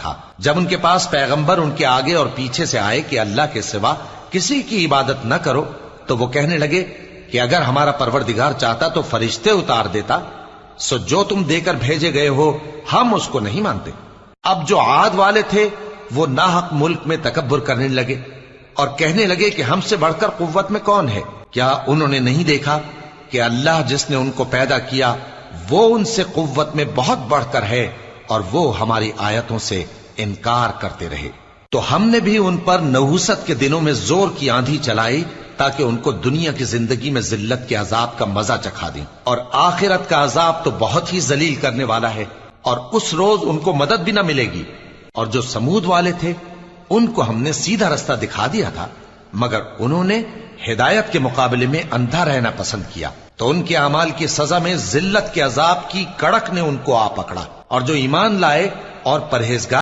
تھا جب ان کے پاس پیغمبر ان کے آگے اور پیچھے سے آئے کہ اللہ کے سوا کسی کی عبادت نہ کرو، تو وہ کہنے لگے کہ اگر ہمارا پروردگار چاہتا تو فرشتے اتار دیتا، سو جو تم دے کر بھیجے گئے ہو ہم اس کو نہیں مانتے۔ اب جو عاد والے تھے وہ ناحق ملک میں تکبر کرنے لگے اور کہنے لگے کہ ہم سے بڑھ کر قوت میں کون ہے؟ کیا انہوں نے نہیں دیکھا کہ اللہ جس نے ان کو پیدا کیا وہ ان سے قوت میں بہت بڑھ کر ہے اور وہ ہماری آیتوں سے انکار کرتے رہے۔ تو ہم نے بھی ان پر نحوست کے دنوں میں زور کی آندھی چلائی تاکہ ان کو دنیا کی زندگی میں ذلت کے عذاب کا مزہ چکھا دیں، اور آخرت کا عذاب تو بہت ہی ذلیل کرنے والا ہے، اور اس روز ان کو مدد بھی نہ ملے گی۔ اور جو سمود والے تھے ان کو ہم نے سیدھا رستہ دکھا دیا تھا، مگر انہوں نے ہدایت کے مقابلے میں اندھا رہنا پسند کیا، تو ان کے اعمال کی سزا میں ذلت کے عذاب کی کڑک نے ان کو آ پکڑا، اور جو ایمان لائے اور پرہیزگار